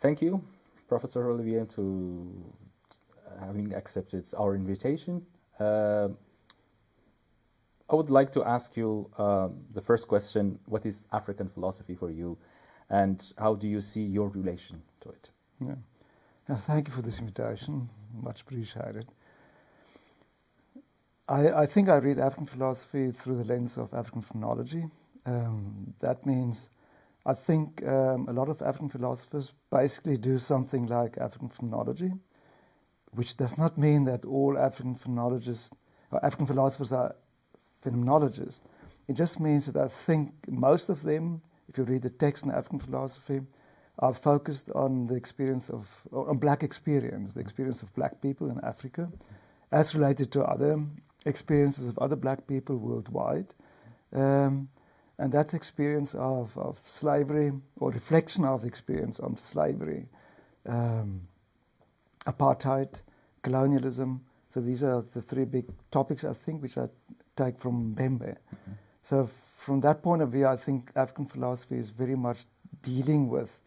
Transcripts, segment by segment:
Thank you, Professor Olivier, to having accepted our invitation. I would like to ask you the first question: what is African philosophy for you, and how do you see your relation to it? Yeah. Thank you for this invitation. Much appreciated. I think I read African philosophy through the lens of African phenomenology. That means I think a lot of African philosophers basically do something like African phenomenology, which does not mean that all African phenomenologists or African philosophers are phenomenologists. It just means that I think most of them, if you read the text in African philosophy, are focused on the experience of, on black experience, the experience of black people in Africa, as related to other experiences of other black people worldwide. And that experience of slavery, or reflection of the experience of slavery, apartheid, colonialism. So these are the three big topics, I think, which I take from Mbembe. So from that point of view, I think African philosophy is very much dealing with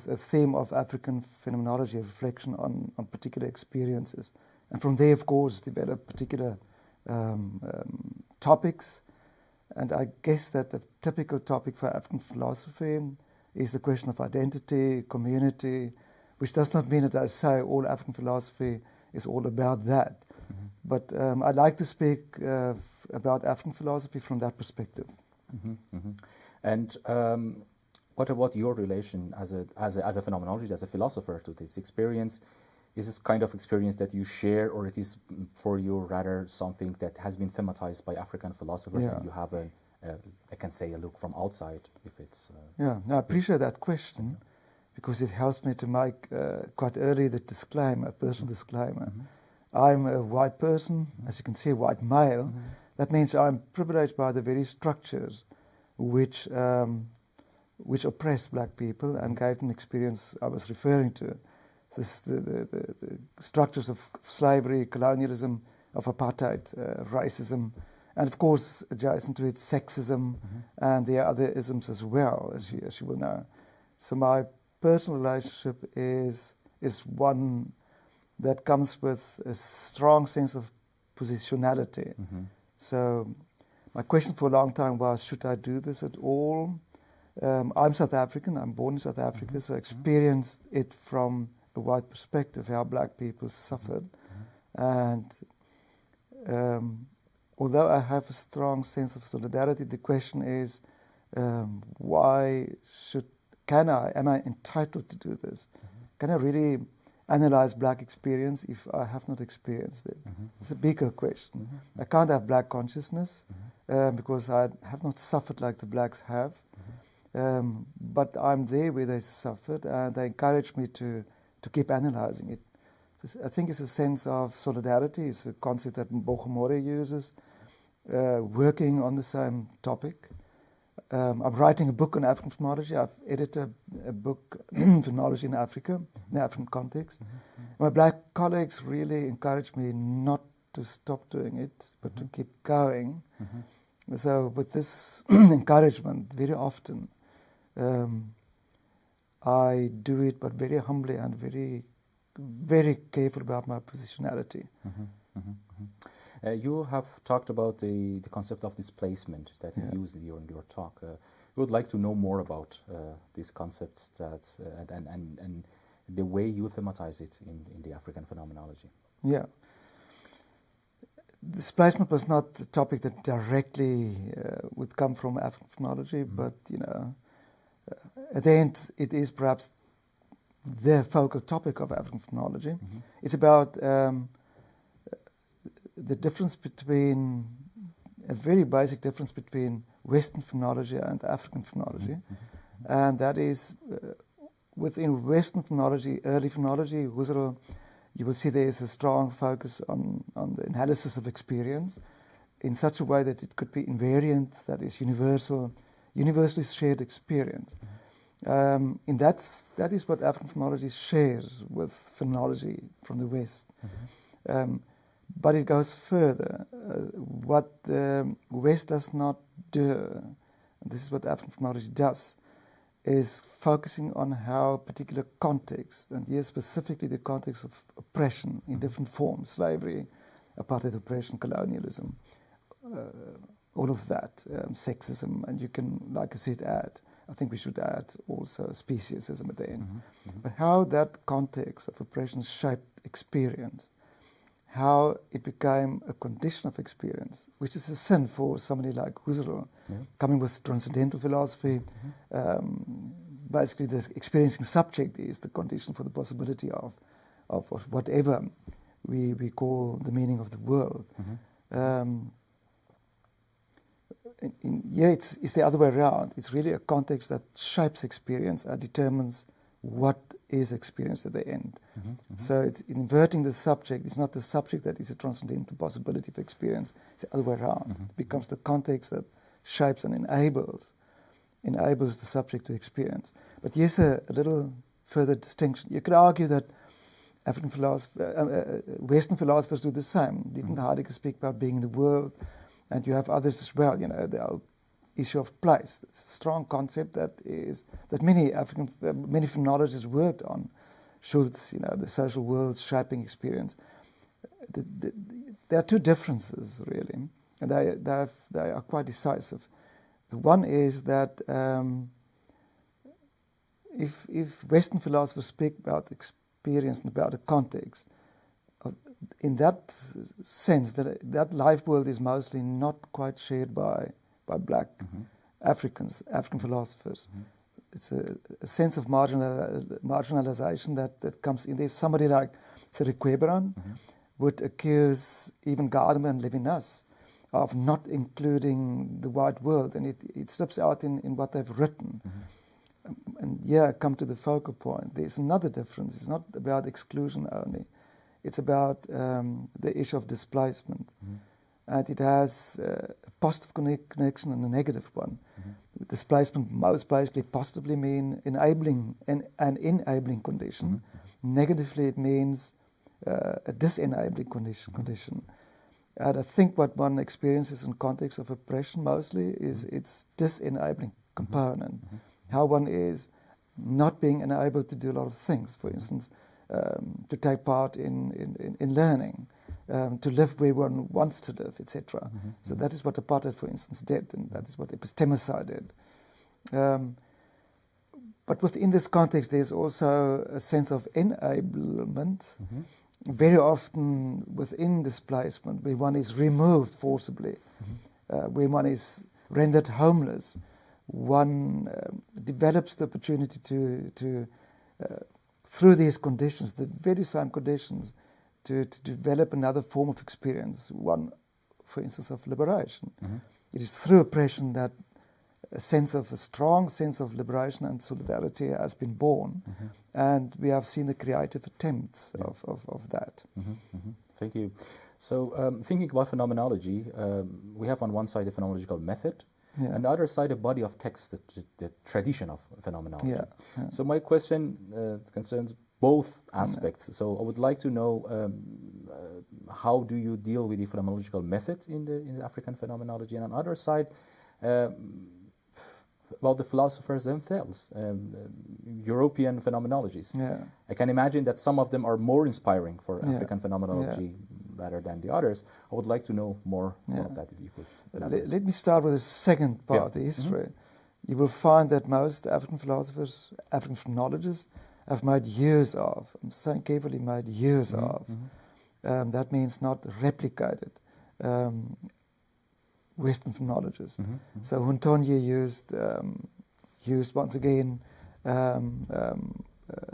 a theme of African phenomenology, a reflection on particular experiences. And from there, of course, develop particular topics. And I guess that the typical topic for African philosophy is the question of identity, community, which does not mean that I say all African philosophy is all about that. Mm-hmm. But I'd like to speak about African philosophy from that perspective. Mm-hmm. Mm-hmm. And what about your relation as a phenomenologist, as a philosopher, to this experience? Is this kind of experience that you share, or it is for you rather something that has been thematized by African philosophers, and you have I can say, a look from outside, if it's... Yeah, no, I appreciate that question, because it helps me to make quite early the disclaimer, personal disclaimer. Mm-hmm. I'm a white person, as you can see, a white male. Mm-hmm. That means I'm privileged by the very structures which oppress black people and gave them the experience I was referring to. The structures of slavery, colonialism, of apartheid, racism, and of course, adjacent to it, sexism, and the other isms as well, as you will know. So my personal relationship is one that comes with a strong sense of positionality. Mm-hmm. So my question for a long time was, should I do this at all? I'm South African, I'm born in South Africa, so I experienced it from a white perspective, how black people suffered. And although I have a strong sense of solidarity, the question is, am I entitled to do this? Can I really analyze black experience if I have not experienced it? It's a bigger question. I can't have black consciousness because I have not suffered like the blacks have. But I'm there where they suffered, and they encourage me to keep analyzing it. So I think it's a sense of solidarity. It's a concept that Mbogomore uses, working on the same topic. I'm writing a book on African phenomenology. I've edited a book, Phenomenology in Africa, in the African context. My black colleagues really encouraged me not to stop doing it, but to keep going. So with this encouragement, very often, I do it, but very humbly and very, very careful about my positionality. You have talked about the concept of displacement that you used in your talk. We would like to know more about these concepts and the way you thematize it in the African phenomenology. Yeah. Displacement was not the topic that directly would come from African phenomenology, but at the end, it is perhaps the focal topic of African phenomenology. It's about the difference between, a very basic difference between Western phenomenology and African phenomenology. And that is, within Western phenomenology, early phenomenology, Husserl, you will see there is a strong focus on the analysis of experience in such a way that it could be invariant, that is universally shared experience. That is what African phenomenology shares with phenomenology from the West. But it goes further. What the West does not do, and this is what African phenomenology does, is focusing on how particular context, and here specifically the context of oppression in different forms, slavery, apartheid oppression, colonialism, all of that, sexism, and you can, like I said, I think we should add also speciesism at the end. But how that context of oppression shaped experience, how it became a condition of experience, which is a sin for somebody like Husserl, coming with transcendental philosophy. Basically, the experiencing subject is the condition for the possibility of whatever we call the meaning of the world. It's the other way around. It's really a context that shapes experience and determines what is experienced at the end. So it's inverting the subject. It's not the subject that is a transcendental possibility of experience. It's the other way around. It becomes the context that shapes and enables the subject to experience. But here's a little further distinction. You could argue that African Western philosophers do the same. Didn't Heidegger speak about being in the world? And you have others as well. The issue of place. It's a strong concept that many phenomenologists worked on. Schultz, the social world shaping experience. There are two differences really, and they are quite decisive. The one is that if Western philosophers speak about experience and about a context, in that sense, that life world is mostly not quite shared by black African philosophers. It's a sense of marginalization that comes in there. Somebody like Cyril Quebran would accuse even Gadamer and Levinas of not including the white world, and it slips out in what they've written. And I come to the focal point. There's another difference. It's not about exclusion only. It's about the issue of displacement. And it has a positive connection and a negative one. Displacement most basically positively mean enabling an enabling condition. Negatively it means a disenabling condition. And I think what one experiences in context of oppression mostly is its disenabling component. How one is not being enabled to do a lot of things. For instance, to take part in learning, to live where one wants to live, etc. So that is what apartheid, for instance, did, and that is what epistemicide did. But within this context, there's also a sense of enablement. Very often within displacement, where one is removed forcibly, where one is rendered homeless, one develops the opportunity to through these conditions, the very same conditions, to develop another form of experience, one, for instance, of liberation. It is through oppression that a strong sense of liberation and solidarity has been born, and we have seen the creative attempts of that. Thank you. So thinking about phenomenology, we have on one side a phenomenological method, and on the other side a body of text, the tradition of phenomenology. So my question concerns both aspects. So I would like to know how do you deal with the phenomenological method in the African phenomenology, and on the other side about the philosophers themselves, European phenomenologists. I can imagine that some of them are more inspiring for African phenomenology rather than the others. I would like to know more about that, if you could elaborate. Let me start with the second part, the history. You will find that most African philosophers, African phenomenologists, have made use of, I'm saying carefully, made use of, that means not replicated, Western phenomenologists. So Huntonye used once again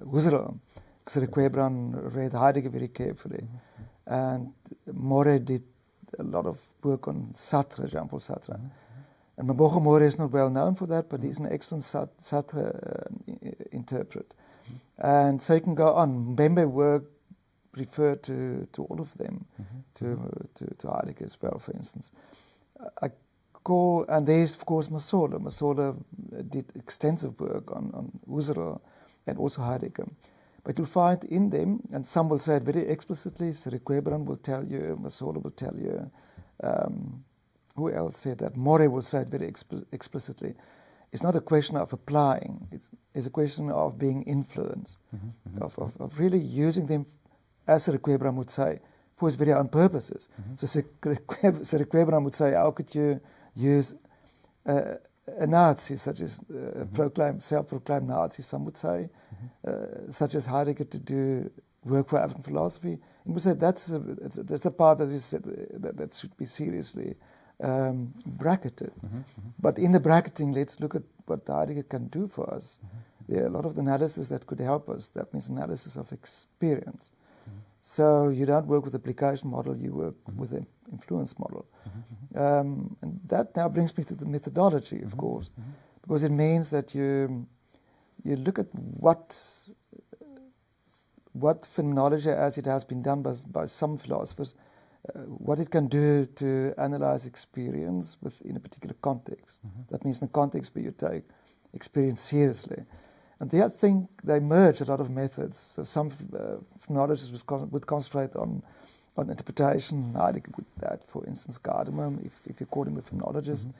Husserl. Cyril Quebran read Heidegger very carefully. And More did a lot of work on Sartre, Jean-Paul Sartre. And Maboko More is not well known for that, but he's an excellent Sartre interpret. And so you can go on. Mbembe work referred to all of them, to Heidegger as well, for instance. And there's, of course, Masola. Masola did extensive work on Husserl and also Heidegger. But you'll find in them, and some will say it very explicitly, Cyril Quebran will tell you, Masola will tell you, who else said that? More will say it very explicitly. it's not a question of applying. It's a question of being influenced, of really using them, as Sir Abraham would say, for his very own purposes. So Sir Abraham would say, how could you use a Nazi, such as self-proclaimed Nazi, some would say, such as Heidegger, to do work for African philosophy? And we say that's the part that should be seriously bracketed. But in the bracketing, let's look at what Heidegger can do for us. There are a lot of analysis that could help us. That means analysis of experience. So you don't work with application model, you work with an influence model. And that now brings me to the methodology, of course, because it means that you look at what phenomenology, as it has been done by some philosophers, what it can do to analyze experience within a particular context. That means in a context where you take experience seriously. And there, I think they merge a lot of methods. So some phenomenologists would concentrate on interpretation. Heidegger would that, for instance, Gadamer, if you call him a phenomenologist.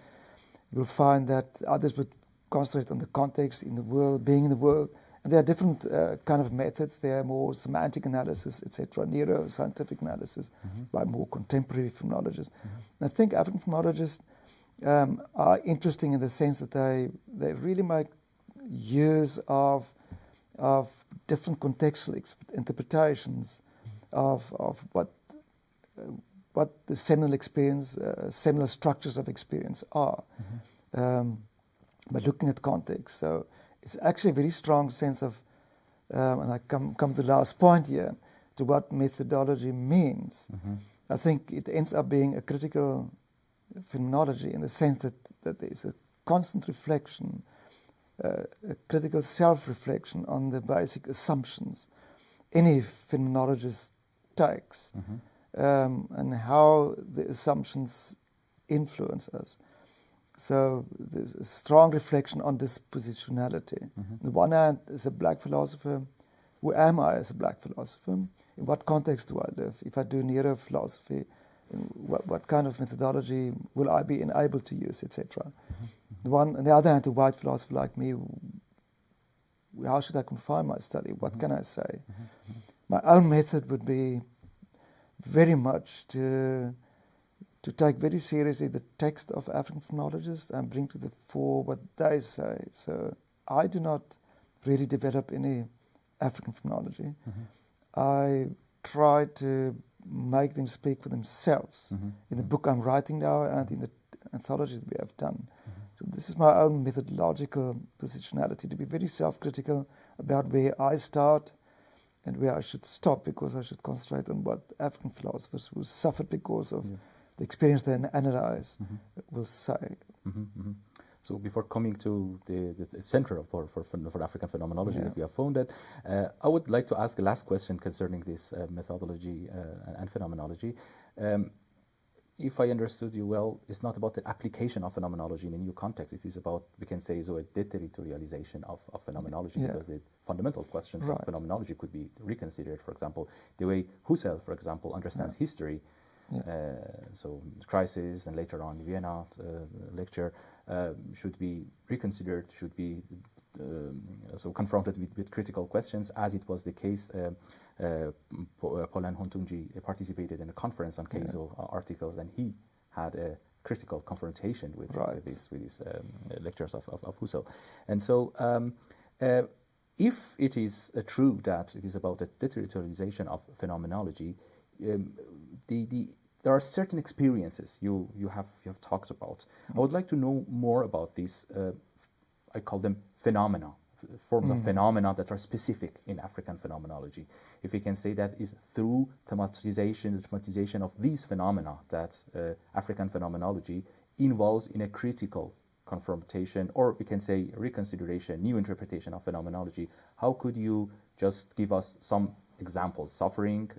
You'll find that others would concentrate on the context in the world, being in the world. And there are different kind of methods. There are more semantic analysis, etc., neuroscientific analysis by more contemporary phenomenologists. And I think African phenomenologists are interesting in the sense that they really make use of different contextual interpretations of what the seminal experience, seminal structures of experience are, by looking at context. So it's actually a very strong sense of, and I come to the last point here, to what methodology means. I think it ends up being a critical phenomenology in the sense that there is a constant reflection, a critical self-reflection on the basic assumptions any phenomenologist takes, and how the assumptions influence us. So there's a strong reflection on dispositionality. On the one hand, as a black philosopher, who am I as a black philosopher? In what context do I live? If I do neurophilosophy, what kind of methodology will I be enabled to use, etc. On the other hand, a white philosopher like me, how should I confine my study? What can I say? My own method would be very much to take very seriously the text of African phenomenologists and bring to the fore what they say. So I do not really develop any African phenomenology. I try to make them speak for themselves in the book I'm writing now and in the anthology that we have done. So this is my own methodological positionality, to be very self-critical about where I start and where I should stop, because I should concentrate on what African philosophers who suffered because of the experience they analyze will say. So before coming to the Centre for African Phenomenology, if you have found that, I would like to ask a last question concerning this methodology and phenomenology. If I understood you well, it's not about the application of phenomenology in a new context. It is about, we can say, so a deterritorialization of phenomenology, because the fundamental questions of phenomenology could be reconsidered. For example, the way Husserl, for example, understands history. So crisis, and later on Vienna lecture should be reconsidered, should be so confronted with critical questions, as it was the case. Pauline Hontunji participated in a conference on Keizo articles, and he had a critical confrontation with these lectures of Husserl. And so if it is true that it is about the deterritorialization of phenomenology, there are certain experiences you have talked about. I would like to know more about these. I call them phenomena, forms of phenomena that are specific in African phenomenology. If we can say that is through the thematization of these phenomena that African phenomenology involves in a critical confrontation, or we can say reconsideration, new interpretation of phenomenology. How could you just give us some examples? Suffering,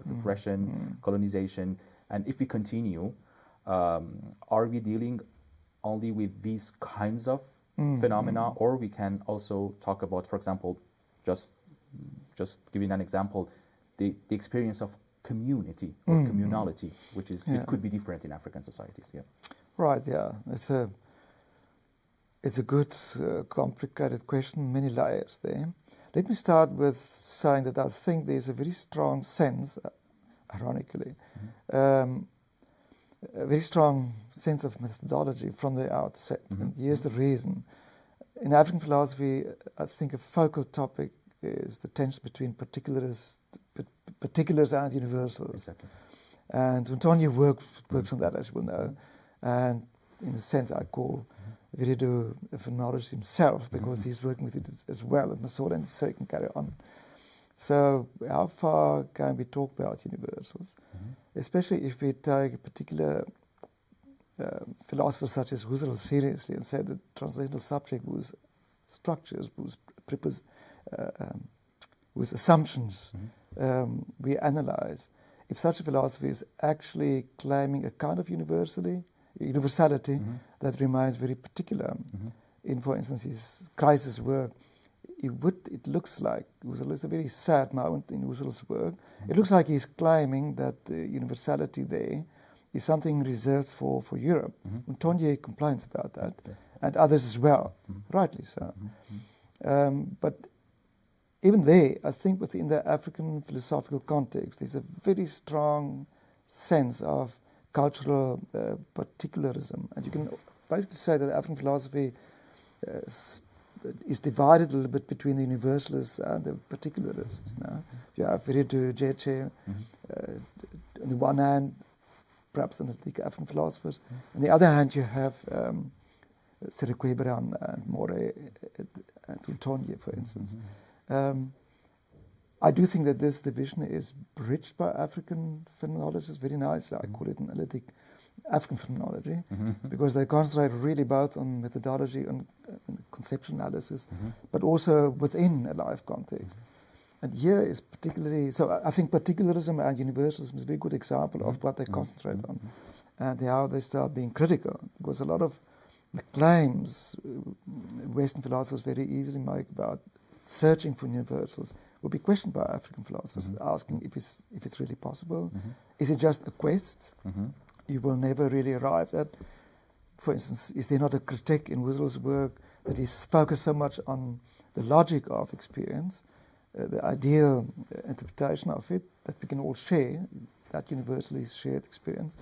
repression, colonization, and if we continue, are we dealing only with these kinds of phenomena, or we can also talk about, for example, just giving an example, the experience of community or communality, which is it could be different in African societies. Right. Yeah. It's a good, complicated question, many layers there. Let me start with saying that I think there's a very strong sense, ironically, a very strong sense of methodology from the outset. And here's the reason. In African philosophy, I think a focal topic is the tension between particulars and universals. Exactly. And Antonio works on that, as you will know. And in a sense, I call Viridu a phenomenologist himself, because he's working with it as well at Masora, and so he can carry on. So how far can we talk about universals? Especially if we take a particular philosopher such as Husserl seriously and say the transcendental subject was structures, was assumptions we analyze. If such a philosophy is actually claiming a kind of universality that remains very particular, in, for instance, his crisis work, it looks like Husserl is a very sad moment in Husserl's work. It looks like he's claiming that the universality there is something reserved for Europe. Montaigne complains about that, and others as well, rightly so. But even there, I think within the African philosophical context, there's a very strong sense of cultural particularism. And you can basically say that African philosophy is divided a little bit between the universalists and the particularists. You know? You have Viridu, Jeche, on the one hand, perhaps analytic African philosophers. On the other hand, you have Serekweber and More and Untonye, for instance. I do think that this division is bridged by African phenomenologists very nicely. I call it an analytic African phenomenology, because they concentrate really both on methodology and conceptual analysis, but also within a life context. And here is particularly, so I think particularism and universalism is a very good example of what they concentrate on and how they start being critical, because a lot of the claims Western philosophers very easily make about searching for universals will be questioned by African philosophers, asking if it's really possible. Is it just a quest you will never really arrive at? For instance, is there not a critique in Husserl's work that is focused so much on the logic of experience, the ideal interpretation of it, that we can all share, that universally shared experience?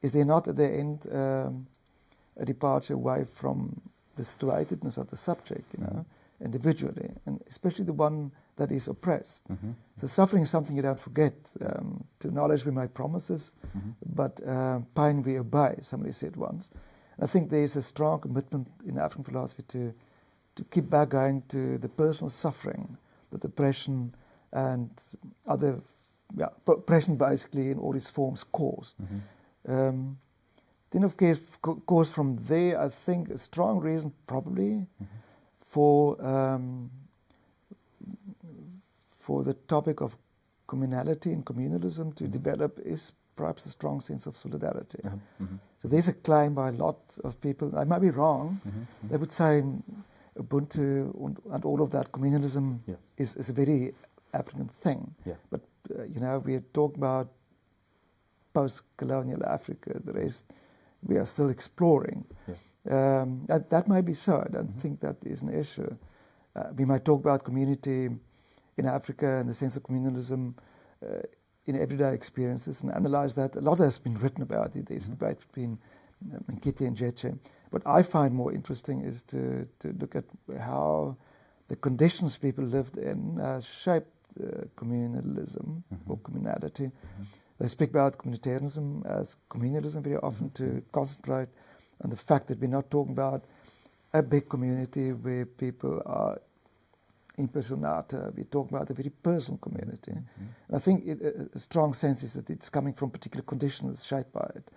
Is there not at the end a departure away from the situatedness of the subject, you know, individually, and especially the one that is oppressed? So suffering is something you don't forget. To knowledge we make promises, but pain we obey, somebody said once. And I think there is a strong commitment in African philosophy to keep back going to the personal suffering, the depression and other, oppression basically in all its forms caused. Then of course from there, I think a strong reason probably for the topic of communality and communalism to develop is perhaps a strong sense of solidarity. So there's a claim by a lot of people, I might be wrong, they would say Ubuntu and all of that, communalism is a very African thing. But, you know, we are talking about post-colonial Africa, the rest we are still exploring. That might be so. I don't think that is an issue. We might talk about community in Africa and the sense of communalism in everyday experiences and analyze that. A lot has been written about it. There's a debate between Nkiti and Jeche. What I find more interesting is to look at how the conditions people lived in shaped communalism or communality. They speak about communitarianism as communalism very often to concentrate on the fact that we're not talking about a big community where people are impersonata. We're talking about a very personal community. And I think a strong sense is that it's coming from particular conditions shaped by it.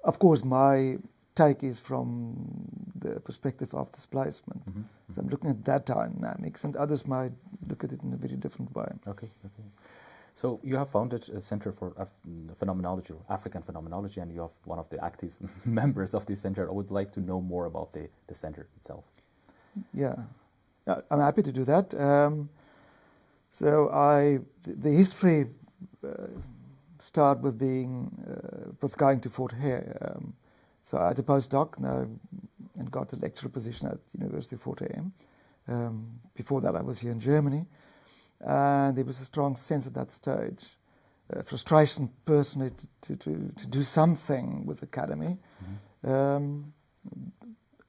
Of course, my take is from the perspective of displacement. So I'm looking at that dynamics, and others might look at it in a very different way. Okay. So you have founded a Centre for Phenomenology, African Phenomenology, and you are one of the active members of this centre. I would like to know more about the centre itself. Yeah, I'm happy to do that. The history start with being with going to Fort Hare So I had a postdoc and got a lecturer position at University of Fort Hare. Before that, I was here in Germany. And there was a strong sense at that stage, frustration personally to do something with the academy. And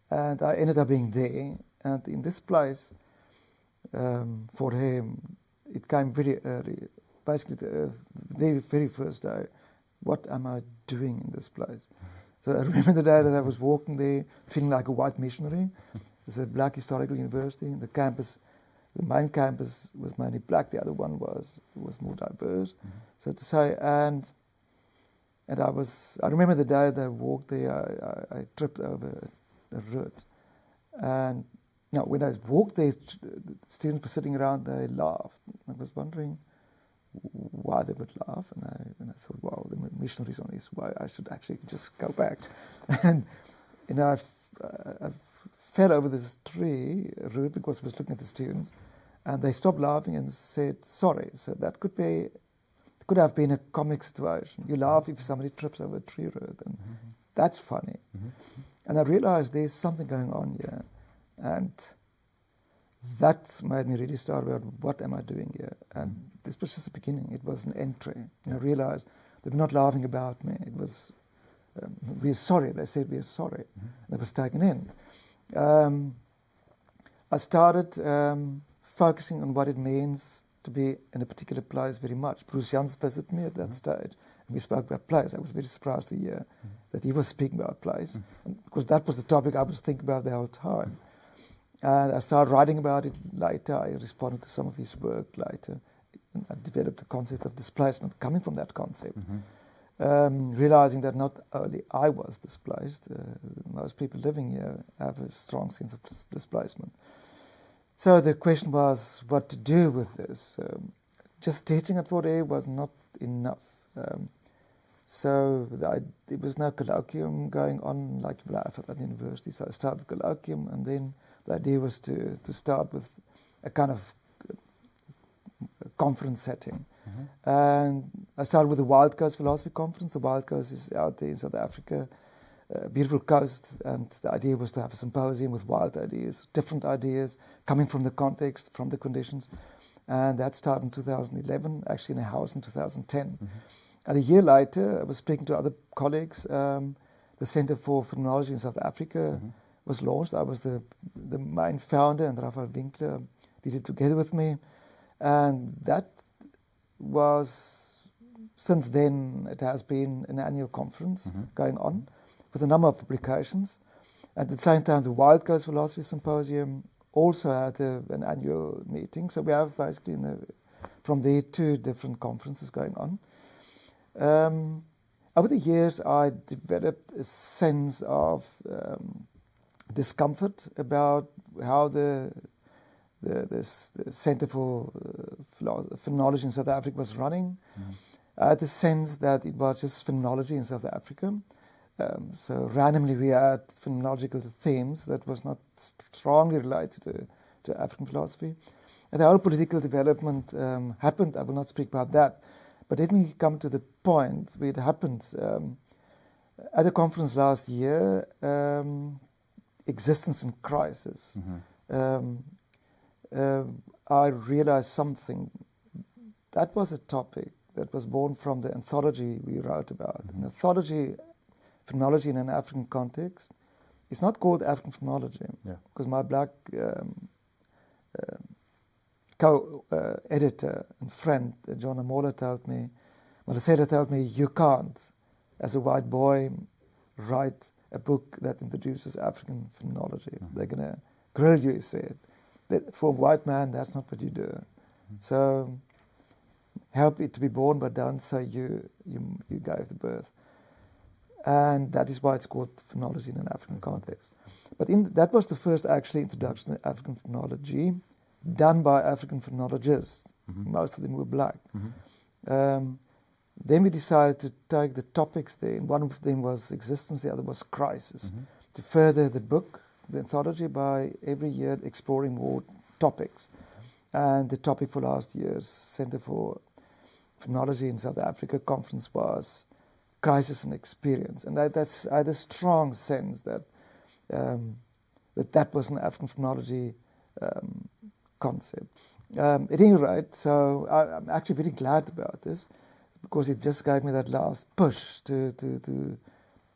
I ended up being there. And in this place, Fort Hare, it came very early. Basically, the very first day, what am I doing in this place? So I remember the day that I was walking there, feeling like a white missionary. It's a black historical university. The campus, the main campus was mainly black. The other one was more diverse, so to say. And I remember the day that I walked there, I tripped over a root. And now, when I walked there, the students were sitting around. They laughed. I was wondering why they would laugh, and I thought, wow, the missionaries on this, why I should actually just go back. And I fell over this tree root because I was looking at the students, and they stopped laughing and said sorry. So that could have been a comic situation. You laugh if somebody trips over a tree root, and that's funny. And I realized there's something going on here, and that made me really start about what am I doing here. And this was just the beginning. It was an entry. And I realized they were not laughing about me. It was, we're sorry. They said, we're sorry. And it was taken in. I started focusing on what it means to be in a particular place very much. Bruce Jans visited me at that stage. And we spoke about place. I was very surprised to hear that he was speaking about place, because that was the topic I was thinking about the whole time. And I started writing about it later. I responded to some of his work later. And I developed the concept of displacement coming from that concept. Realizing that not only I was displaced, most people living here have a strong sense of displacement. So the question was what to do with this. Just teaching at Fort Hare was not enough. So there was no colloquium going on like you have at university. So I started the colloquium, and then the idea was to start with a kind of conference setting. And I started with the Wild Coast Philosophy Conference. The Wild Coast is out there in South Africa, beautiful coast, and the idea was to have a symposium with wild ideas, different ideas, coming from the context, from the conditions. And that started in 2011, actually in a house in 2010. And a year later, I was speaking to other colleagues. The Centre for Phenomenology in South Africa was launched. I was the main founder, and Raphael Winkler did it together with me. And that was, since then, it has been an annual conference going on with a number of publications. At the same time, the Wild Coast Philosophy Symposium also had an annual meeting. So we have basically from there 2 different conferences going on. Over the years, I developed a sense of discomfort about how the Centre for Phenomenology in South Africa was running. I had the sense that it was just phenomenology in South Africa. So randomly we had phenomenological themes that was not strongly related to African philosophy. And the whole political development happened. I will not speak about that. But let me come to the point where it happened. At a conference last year, Existence in Crisis, I realized something. That was a topic that was born from the anthology we wrote about. An anthology, phenomenology in an African context. It's not called African phenomenology, because my black co-editor and friend, John Amola, told me, you can't, as a white boy, write a book that introduces African phenomenology. They're going to grill you, he said. That for a white man, that's not what you do. So help it to be born, but don't say you gave the birth. And that is why it's called phenomenology in an African context. But that was the first actually introduction to African phenomenology done by African phenomenologists. Most of them were black. Then we decided to take the topics there, and one of them was existence, the other was crisis, to further the book, the anthology, by every year exploring more topics. And the topic for last year's Centre for Phenomenology in South Africa conference was crisis and experience. And I had a strong sense that that was an African phenomenology concept. At any rate, so I'm actually very glad about this, because it just gave me that last push to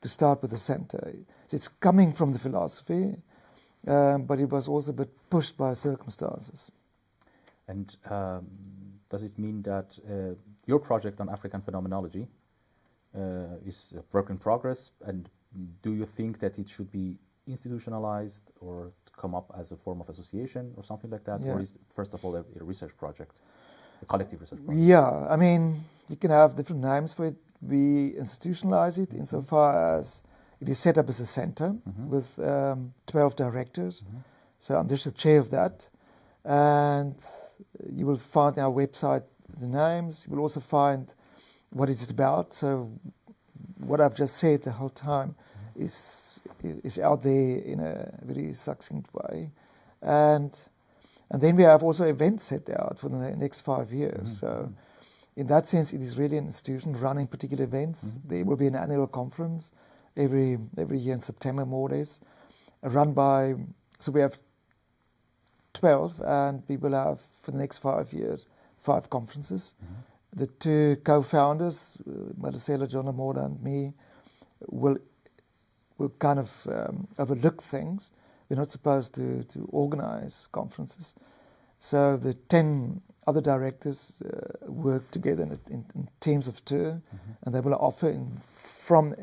start with the centre. It's coming from the philosophy, but it was also a bit pushed by circumstances. And does it mean that your project on African phenomenology is a work in progress? And do you think that it should be institutionalized or come up as a form of association or something like that? Yeah. Or is it, first of all, a research project, a collective research project? Yeah, I mean, you can have different names for it. We institutionalize it insofar as it is set up as a center with 12 directors. So I'm just the chair of that. And you will find on our website the names. You will also find what it's about. So what I've just said the whole time is out there in a very succinct way. And then we have also events set out for the next 5 years. So in that sense, it is really an institution running particular events. There will be an annual conference every year in September, more or less, run by, so we have 12, and we will have, for the next 5 years, 5 conferences. The 2 co-founders, Marcelo, John Amora, and me, will kind of overlook things. We're not supposed to organize conferences. So the 10 other directors work together in teams of 2, and they will offer from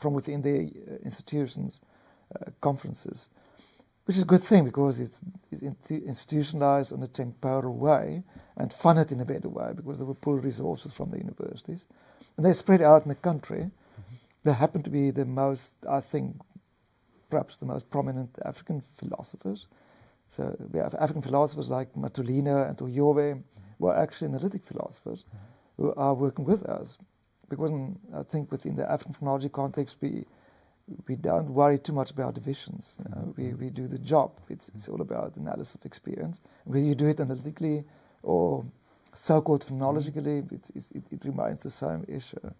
within their institutions conferences, which is a good thing because it's institutionalized in a temporal way and funded in a better way, because they will pull resources from the universities. And they're spread out in the country. They happen to be the most, I think, perhaps the most prominent African philosophers. So we have African philosophers like Matulina and Oyove, who are actually analytic philosophers, who are working with us. Because I think within the African phenomenology context, we don't worry too much about divisions. You know? We do the job. It's all about analysis of experience. Whether you do it analytically or so-called phenomenologically, it remains the same issue.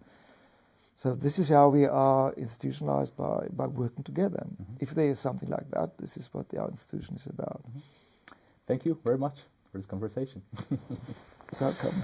So this is how we are institutionalized by working together. If there is something like that, this is what our institution is about. Thank you very much for this conversation. Welcome.